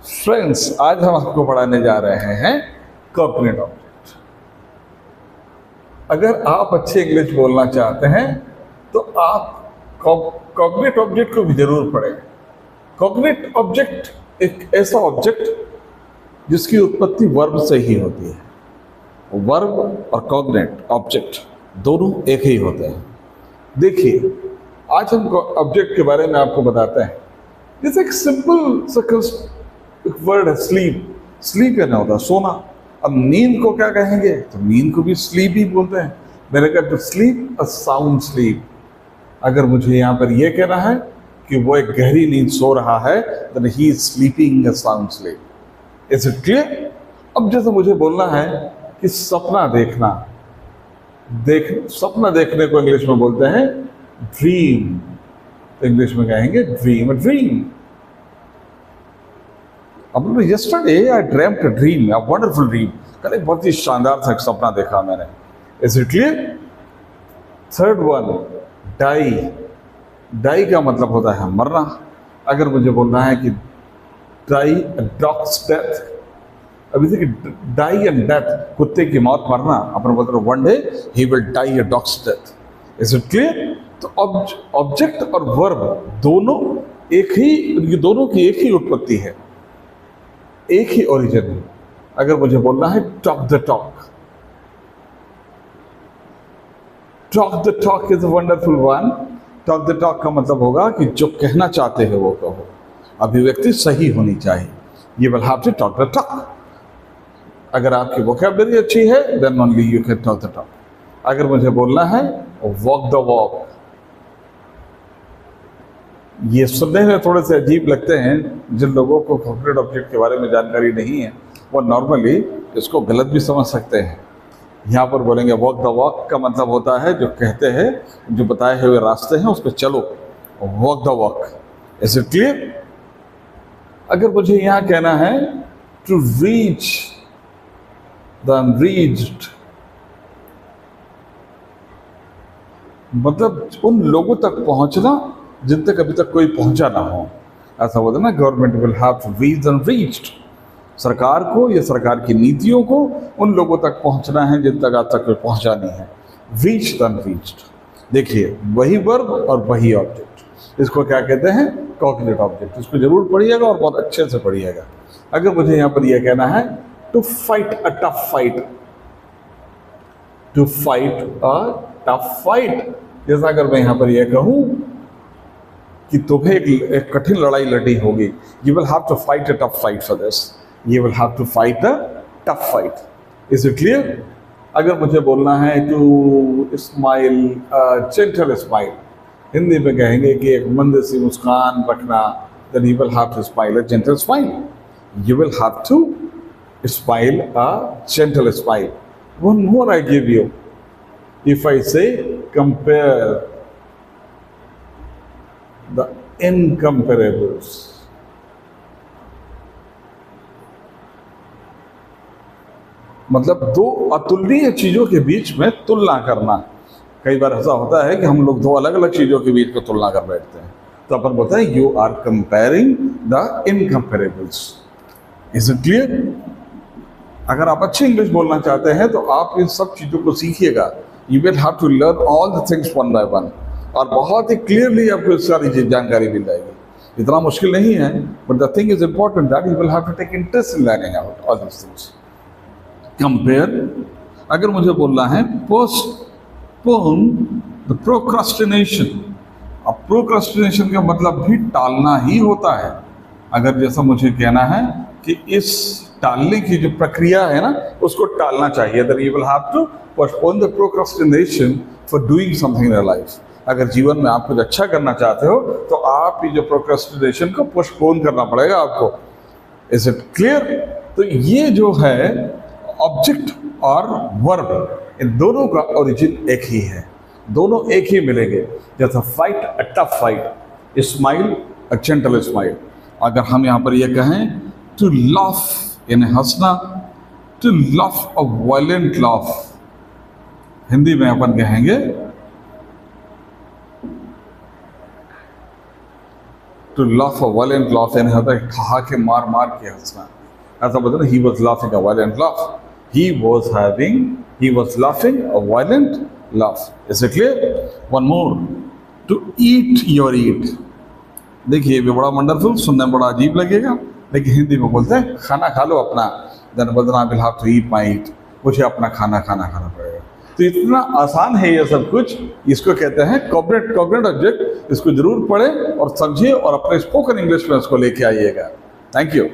Friends, आज हम आपको पढ़ाने जा रहे हैं कॉग्निट ऑब्जेक्ट। अगर आप अच्छे इंग्लिश बोलना चाहते हैं तो आप कॉग्निट ऑब्जेक्ट को भी जरूर पढ़ें। कॉग्निट ऑब्जेक्ट एक ऐसा ऑब्जेक्ट जिसकी उत्पत्ति वर्ब से ही होती है। वर्ब और कॉग्निट ऑब्जेक्ट दोनों एक ही होते हैं। देखिए, आज हम ऑब्जेक्ट के बारे में आपको बताते हैं। जैसे एक सिंपल सा वर्ड है स्लीप। स्लीप क्या होता है? सोना। अब नींद को क्या कहेंगे? तो नींद को भी स्लीप ही बोलते हैं। मैंने कहा to sleep a sound sleep. अगर मुझे यहाँ पर यह कहना है कि वो एक गहरी नींद सो रहा है, then he is sleeping a sound sleep. Is it clear? अब जैसे मुझे बोलना है कि सपना देखना, सपना देखने को इंग्लिश में बोलते हैं ड्रीम। तो इंग्लिश में कहेंगे ड्रीम। ड्रीम। अब yesterday I dreamt a dream, a wonderful dream। कल एक बहुत ही शानदार सा सपना देखा मैंने। Is it clear? Third one, die. Die का मतलब होता है मरना। अगर मुझे बोलना है कि डाई a dog's death, अभी देखिए डाई एंड डेथ, कुत्ते की मौत, मरना, अपन बोलते हैं one day he will die a dog's death। Is it clear? तो ऑब्जेक्ट और वर्ब दोनों एक ही, उनकी दोनों की एक ही उत्पत्ति है, एक ही ओरिजिन है। अगर मुझे बोलना है talk the talk, talk the talk is a wonderful one. Talk the talk का मतलब होगा कि जो कहना चाहते हैं वो कहो, अभिव्यक्ति सही होनी चाहिए। You will have to talk the talk. अगर आपकी वोकैबुलरी अच्छी है then only you can talk the talk. अगर मुझे बोलना है वॉक द वॉक, ये सुनने में थोड़े से अजीब लगते हैं। जिन लोगों को कॉग्निट ऑब्जेक्ट के बारे में जानकारी नहीं है वो नॉर्मली इसको गलत भी समझ सकते हैं। यहाँ पर बोलेंगे वॉक द वॉक का मतलब होता है जो कहते हैं, जो बताए हुए रास्ते हैं उस पर चलो, walk the walk. Is it clear? अगर मुझे यहाँ कहना है टू रीच द अनरीच्ड, मतलब उन लोगों तक पहुंचना जिन तक अभी तक कोई पहुंचा ना हो। ऐसा बोलते ना, government will have to reach the unreached. सरकार को या सरकार की नीतियों को उन लोगों तक पहुंचना है जिन तक आज तक कोई पहुंचा नहीं है। Reach the unreached. देखिए, वही वर्ब और वही ऑब्जेक्ट, इसको क्या कहते हैं? कॉग्निट ऑब्जेक्ट। इसको जरूर पढ़िएगा और बहुत अच्छे से पढ़िएगा। अगर मुझे यहाँ पर यह कहना है to fight a tough fight, to fight a tough fight, जैसा अगर मैं यहाँ पर यह कहूँ कि तुम्हें एक कठिन लड़ाई लड़नी होगी, you will have to fight a tough fight for this. You will have to fight a tough fight. Is it clear? अगर मुझे बोलना है to smile a gentle smile, Hindi में कहेंगे कि एक मंद सी मुस्कान रखना, then you will have to smile a gentle smile. You will have to smile a gentle smile. One more I give you, if I say compare the incomparables, मतलब दो अतुलनीय चीजों के बीच में तुलना करना। कई बार ऐसा होता है कि हम लोग दो अलग अलग चीजों के बीच में तुलना कर बैठते हैं, तो अपन बोलते हैं you are comparing the incomparables. Is it clear? अगर आप अच्छी इंग्लिश बोलना चाहते हैं तो आप इन सब चीजों को सीखिएगा। You will have to learn all the things one by one, और बहुत ही क्लियरली आपको सारी जानकारी मिल जाएगी। इतना मुश्किल नहीं है, but the thing is important that you will have to take interest in learning out all these things. Compare, अगर मुझे बोलना है पोस्टपोन द प्रोक्रास्टिनेशन। अब प्रोक्रास्टिनेशन का मतलब भी टालना ही होता है। अगर जैसा मुझे कहना है कि इस टालने की जो प्रक्रिया है ना, उसको टालना चाहिए, then you will have to postpone the procrastination for doing something in your life. अगर जीवन में आप कुछ अच्छा करना चाहते हो तो आप ये जो प्रोक्रास्टिनेशन को पोस्टपोन करना पड़ेगा आपको। Is it clear? तो ये जो है ऑब्जेक्ट और वर्ब, इन दोनों का ओरिजिन एक ही है, दोनों एक ही मिलेंगे। जैसा fight a tough fight, smile a gentle smile. अगर हम यहाँ पर यह कहें टू लाफ, यानी हंसना, to laugh a violent laugh, Hindi में अपन कहेंगे to laugh a violent laugh, यानी होता है ठहाके मार मार के हंसना। ऐसा बोलते ना, he was laughing a violent laugh, he was laughing a violent laugh. Is it clear? One more. To eat your eat. देखिए ये भी बड़ा वंडरफुल, सुनने में बड़ा अजीब लगेगा, लेकिन हिंदी में बोलते हैं खाना खा लो अपना। देन बदना will have to eat my eat, मुझे अपना खाना खाना पड़ेगा। तो इतना आसान है ये सब कुछ, इसको कहते हैं कॉग्निट ऑब्जेक्ट। इसको जरूर पढ़ें और समझिए और अपने स्पोकन इंग्लिश में इसको लेके आइएगा। Thank you.